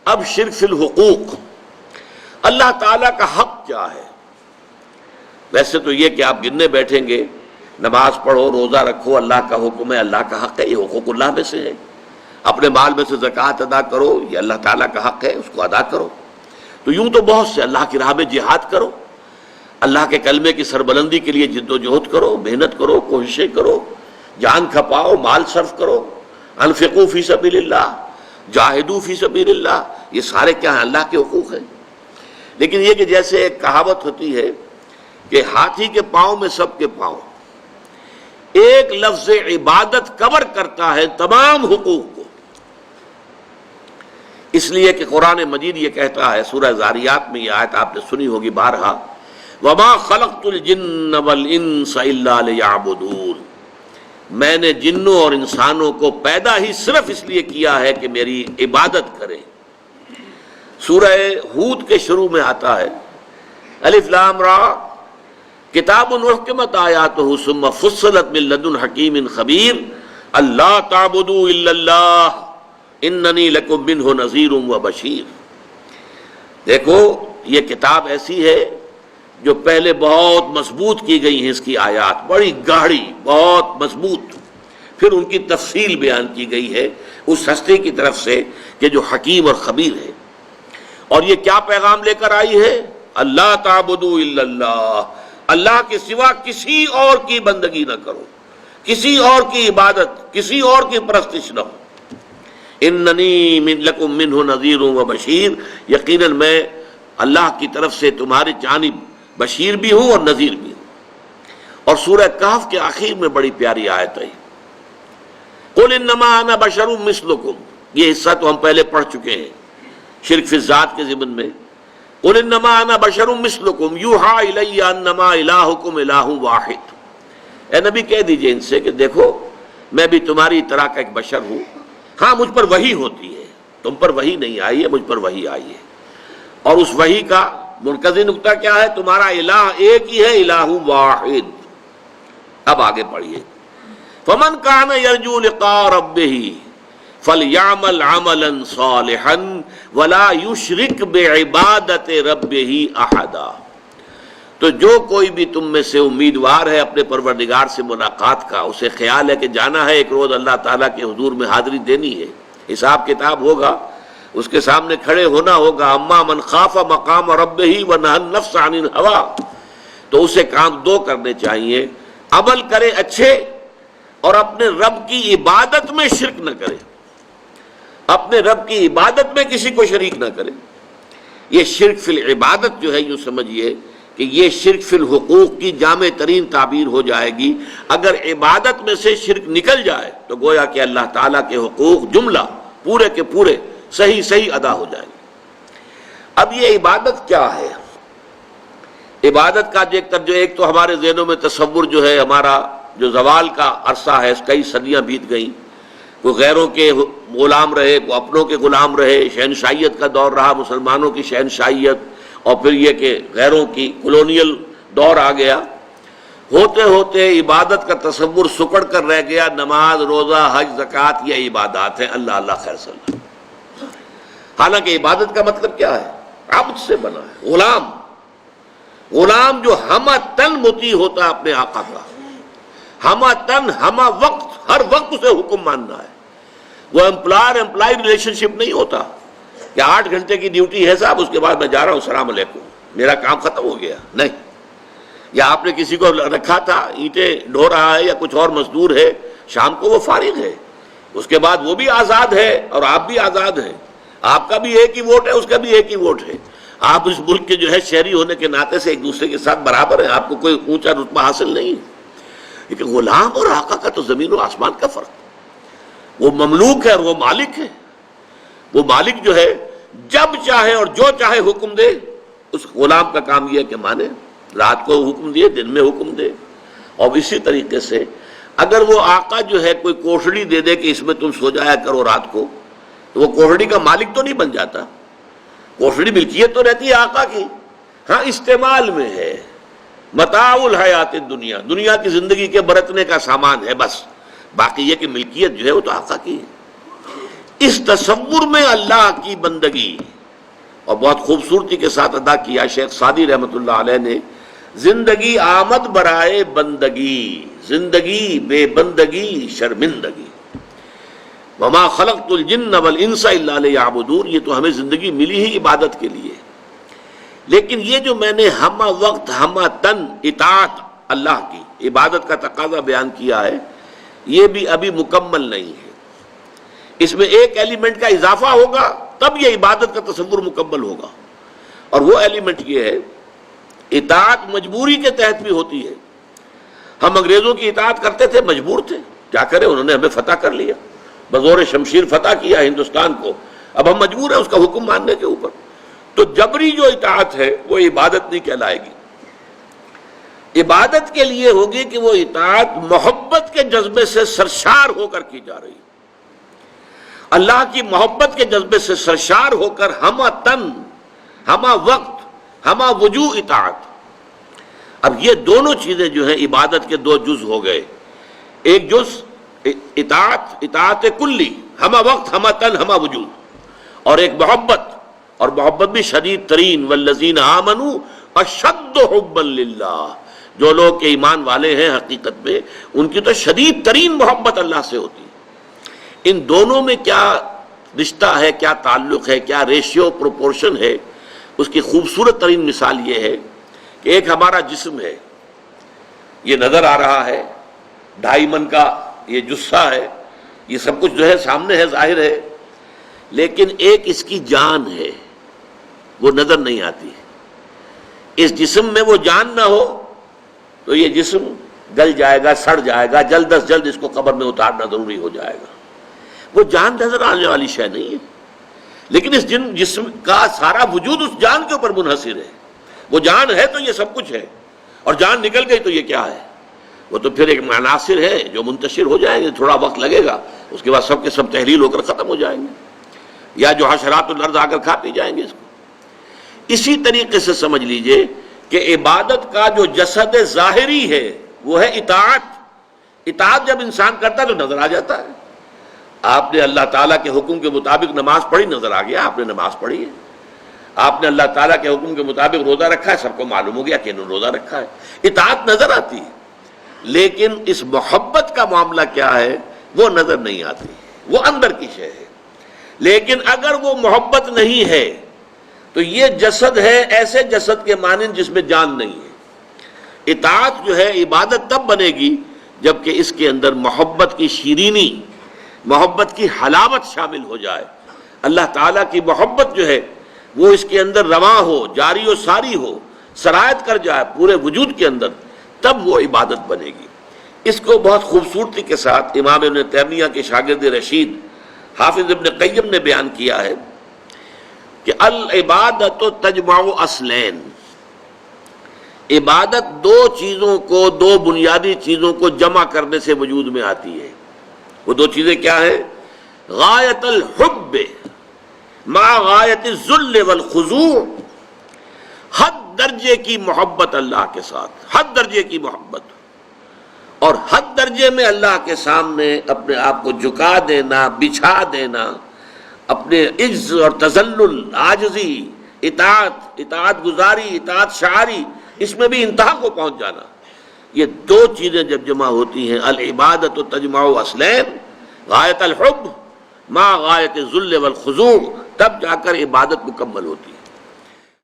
اب شرک فی الحقوق، اللہ تعالیٰ کا حق کیا ہے؟ ویسے تو یہ کہ آپ گننے بیٹھیں گے، نماز پڑھو، روزہ رکھو، اللہ کا حکم ہے، اللہ کا حق ہے، یہ حقوق اللہ میں سے ہے۔ اپنے مال میں سے زکوٰۃ ادا کرو، یہ اللہ تعالیٰ کا حق ہے، اس کو ادا کرو۔ تو یوں تو بہت سے، اللہ کی راہ میں جہاد کرو، اللہ کے کلمے کی سربلندی کے لیے جد و جہد کرو، محنت کرو، کوششیں کرو، جان کھپاؤ، مال صرف کرو، انفقوا فی سبیل اللہ، جاہدوا فی سبیل اللہ، یہ سارے کیا ہیں؟ اللہ کے حقوق ہیں۔ لیکن یہ کہ جیسے ایک کہاوت ہوتی ہے کہ ہاتھی کے پاؤں میں سب کے پاؤں، ایک لفظ عبادت کور کرتا ہے تمام حقوق کو۔ اس لیے کہ قرآن مجید یہ کہتا ہے، سورہ ذاریات میں یہ آیت آپ نے سنی ہوگی بارہا، وَمَا خَلَقْتُ الْجِنَّ وَالْإِنسَ إِلَّا لِيَعْبُدُونَ، میں نے جنوں اور انسانوں کو پیدا ہی صرف اس لیے کیا ہے کہ میری عبادت کریں۔ سورہ ہود کے شروع میں آتا ہے، الف لام را کتاب احکمت آیاتہ ثم فصلت من لدن حکیم خبیر اللہ تعبدوا الا اللہ اننی لکم منہ نذیر و بشیر۔ دیکھو یہ کتاب ایسی ہے جو پہلے بہت مضبوط کی گئی ہیں، اس کی آیات بڑی گاڑی، بہت مضبوط، پھر ان کی تفصیل بیان کی گئی ہے اس ہستی کی طرف سے کہ جو حکیم اور خبیر ہے۔ اور یہ کیا پیغام لے کر آئی ہے؟ اللہ تعبدوا الا اللہ، اللہ کے سوا کسی اور کی بندگی نہ کرو، کسی اور کی عبادت، کسی اور کی پرستش نہ ہو۔ اننی لکم منہ نذیر و بشیر، یقیناً میں اللہ کی طرف سے تمہاری جانب بشیر بھی ہوں اور نذیر بھی ہوں۔ اور سورہ کہف کے آخر میں بڑی پیاری آیت ہے، قل انما انا بشر مثلکم، یہ حصہ تو ہم پہلے پڑھ چکے ہیں شرک فی الذات کے ضمن میں۔ قل انما انا بشر مثلکم یوحی الی انما الہکم الہ واحد، اے نبی کہہ دیجئے ان سے کہ دیکھو میں بھی تمہاری طرح کا ایک بشر ہوں، ہاں مجھ پر وحی ہوتی ہے، تم پر وحی نہیں آئی ہے، مجھ پر وحی آئی ہے۔ اور اس وحی کا مرکزی نقطہ کیا ہے؟ تمہارا الہ ایک ہی ہے، الہ واحد۔ اب آگے پڑھیے، فمن کان یرجو لقاء ربہ فلیعمل عملا صالحا ولا یشرک بعبادت ربہ احدا، تو جو کوئی بھی تم میں سے امیدوار ہے اپنے پروردگار سے ملاقات کا، اسے خیال ہے کہ جانا ہے ایک روز اللہ تعالیٰ کے حضور میں حاضری دینی ہے، حساب کتاب ہوگا، اس کے سامنے کھڑے ہونا ہوگا، اما من خاف مقام ربہ ونہى النفس عن الہوى، تو اسے کام دو کرنے چاہیے، عمل کرے اچھے اور اپنے رب کی عبادت میں شرک نہ کرے، اپنے رب کی عبادت میں کسی کو شریک نہ کرے۔ یہ شرک فی العبادت جو ہے یوں سمجھیے کہ یہ شرک فی الحقوق کی جامع ترین تعبیر ہو جائے گی۔ اگر عبادت میں سے شرک نکل جائے تو گویا کہ اللہ تعالیٰ کے حقوق جملہ پورے کے پورے صحیح ادا ہو جائیں گے۔ اب یہ عبادت کیا ہے؟ عبادت کا جو ایک تو ہمارے ذہنوں میں تصور جو ہے، ہمارا جو زوال کا عرصہ ہے، کئی صدیاں بیت گئیں، کوئی غیروں کے غلام رہے، کوئی اپنوں کے غلام رہے، شہنشائیت کا دور رہا، مسلمانوں کی شہنشائیت، اور پھر یہ کہ غیروں کی کولونیل دور آ گیا۔ ہوتے ہوتے عبادت کا تصور سکڑ کر رہ گیا، نماز، روزہ، حج، زکوٰۃ یہ عبادات ہیں، اللہ اللہ خیر صلی اللہ۔ حالانکہ عبادت کا مطلب کیا ہے؟ عبد سے بنا ہے، غلام جو ہمہ تن مطیع ہوتا ہے اپنے آقا کا، ہمہ تن ہمہ وقت، ہر وقت اسے حکم ماننا ہے۔ وہ امپلائی ریلیشن شپ نہیں ہوتا کہ 8 گھنٹے کی ڈیوٹی ہے صاحب، اس کے بعد میں جا رہا ہوں، السلام علیکم، میرا کام ختم ہو گیا، نہیں۔ یا آپ نے کسی کو رکھا تھا اینٹیں ڈھو رہا ہے یا کچھ اور مزدور ہے، شام کو وہ فارغ ہے، اس کے بعد وہ بھی آزاد ہے اور آپ بھی آزاد ہیں، آپ کا بھی ایک ہی ووٹ ہے، اس کا بھی ایک ہی ووٹ ہے، آپ اس ملک کے جو ہے شہری ہونے کے ناطے سے ایک دوسرے کے ساتھ برابر ہیں، آپ کو کوئی اونچا رتبہ حاصل نہیں ہے۔ لیکن غلام اور آقا کا تو زمین و آسمان کا فرق، وہ مملوک ہے اور وہ مالک ہے۔ وہ مالک جو ہے جب چاہے اور جو چاہے حکم دے، اس غلام کا کام یہ ہے کہ مانے، رات کو حکم دیے، دن میں حکم دے۔ اور اسی طریقے سے اگر وہ آقا جو ہے کوئی کوٹڑی دے دے کہ اس میں تم سو جایا کرو رات کو، تو وہ کوٹڑی کا مالک تو نہیں بن جاتا، کوٹڑی ملکیت تو رہتی ہے آقا کی، ہاں استعمال میں ہے، متاع الحیات الدنیا، دنیا کی زندگی کے برتنے کا سامان ہے بس، باقی یہ کہ ملکیت جو ہے وہ تو آقا کی ہے۔ اس تصور میں اللہ کی بندگی، اور بہت خوبصورتی کے ساتھ ادا کیا شیخ سعدی رحمۃ اللہ علیہ نے، زندگی آمد برائے بندگی، زندگی بے بندگی شرمندگی، وما خلقت الجن والانس الا لیعبدون، یہ تو ہمیں زندگی ملی ہی عبادت کے لیے، لیکن یہ جو میں نے ہمہ وقت ہمہ تن اطاعت اللہ کی عبادت کا تقاضا بیان کیا ہے، یہ بھی ابھی مکمل نہیں ہے، اس میں ایک ایلیمنٹ کا اضافہ ہوگا تب یہ عبادت کا تصور مکمل ہوگا، اور وہ ایلیمنٹ یہ ہے اطاعت مجبوری کے تحت بھی ہوتی ہے۔ ہم انگریزوں کی اطاعت کرتے تھے، مجبور تھے، کیا کریں، انہوں نے ہمیں فتح کر لیا، بزور شمشیر فتح کیا ہندوستان کو، اب ہم مجبور ہیں اس کا حکم ماننے کے اوپر، تو جبری جو اطاعت ہے وہ عبادت نہیں کہلائے گی۔ عبادت کے لیے ہوگی کہ وہ اطاعت محبت کے جذبے سے سرشار ہو کر کی جا رہی، اللہ کی محبت کے جذبے سے سرشار ہو کر ہمہ تن ہمہ وقت ہمہ وجوہ اطاعت۔ اب یہ دونوں چیزیں جو ہیں عبادت کے دو جز ہو گئے، ایک جز اطاعت کلی ہمہ وقت ہمہ تن ہمہ وجوہ، اور ایک محبت، اور محبت بھی شدید ترین، والذین آمنوا اشد حبا للہ، جو لوگ کے ایمان والے ہیں حقیقت میں ان کی تو شدید ترین محبت اللہ سے ہوتی ہے۔ ان دونوں میں کیا رشتہ ہے، کیا تعلق ہے، کیا ریشیو پروپورشن ہے، اس کی خوبصورت ترین مثال یہ ہے کہ ایک ہمارا جسم ہے، یہ نظر آ رہا ہے، 2.5 من کا یہ جثہ ہے، یہ سب کچھ جو ہے سامنے ہے، ظاہر ہے، لیکن ایک اس کی جان ہے، وہ نظر نہیں آتی۔ اس جسم میں وہ جان نہ ہو تو یہ جسم گل جائے گا، سڑ جائے گا، جلد از جلد اس کو قبر میں اتارنا ضروری ہو جائے گا، وہ جان نظر آنے والی شے نہیں ہے، لیکن اس جسم کا سارا وجود اس جان کے اوپر منحصر ہے، وہ جان ہے تو یہ سب کچھ ہے، اور جان نکل گئی تو یہ کیا ہے، وہ تو پھر ایک عناصر ہے جو منتشر ہو جائیں گے، تھوڑا وقت لگے گا، اس کے بعد سب کے سب تحلیل ہو کر ختم ہو جائیں گے، یا جو حشرات الارض آ کر کھا پی جائیں گے اس کو۔ اسی طریقے سے سمجھ لیجئے کہ عبادت کا جو جسد ظاہری ہے وہ ہے اطاعت۔ اطاعت جب انسان کرتا ہے تو نظر آ جاتا ہے، آپ نے اللہ تعالیٰ کے حکم کے مطابق نماز پڑھی، نظر آ گیا آپ نے نماز پڑھی ہے، آپ نے اللہ تعالیٰ کے حکم کے مطابق روزہ رکھا ہے، سب کو معلوم ہو گیا کہ انہوں نے روزہ رکھا ہے، اطاعت نظر آتی ہے، لیکن اس محبت کا معاملہ کیا ہے وہ نظر نہیں آتی، وہ اندر کی شے ہے۔ لیکن اگر وہ محبت نہیں ہے تو یہ جسد ہے ایسے جسد کے مانند جس میں جان نہیں ہے۔ اطاعت جو ہے عبادت تب بنے گی جبکہ اس کے اندر محبت کی شیرینی، محبت کی حلاوت شامل ہو جائے، اللہ تعالیٰ کی محبت جو ہے وہ اس کے اندر رواں ہو، جاری و ساری ہو، سرایت کر جائے پورے وجود کے اندر، تب وہ عبادت بنے گی۔ اس کو بہت خوبصورتی کے ساتھ امام ابن تیمیہ کے شاگرد رشید حافظ ابن قیم نے بیان کیا ہے کہ العبادت تجمع اصلین، عبادت دو چیزوں کو، دو بنیادی چیزوں کو جمع کرنے سے وجود میں آتی ہے۔ وہ دو چیزیں کیا ہیں؟ غایت الحب مع غایت الذل والخضوع، حد درجے کی محبت اللہ کے ساتھ، حد درجے کی محبت، اور حد درجے میں اللہ کے سامنے اپنے آپ کو جھکا دینا، بچھا دینا، اپنے عجز اور تذلل، عاجزی، اطاعت گزاری، اطاعت شعاری، اس میں بھی انتہا کو پہنچ جانا، یہ دو چیزیں جب جمع ہوتی ہیں، العبادت تجمع اصلین، غایت الحب مع غایت الذل والخضوع، تب جا کر عبادت مکمل ہوتی ہے۔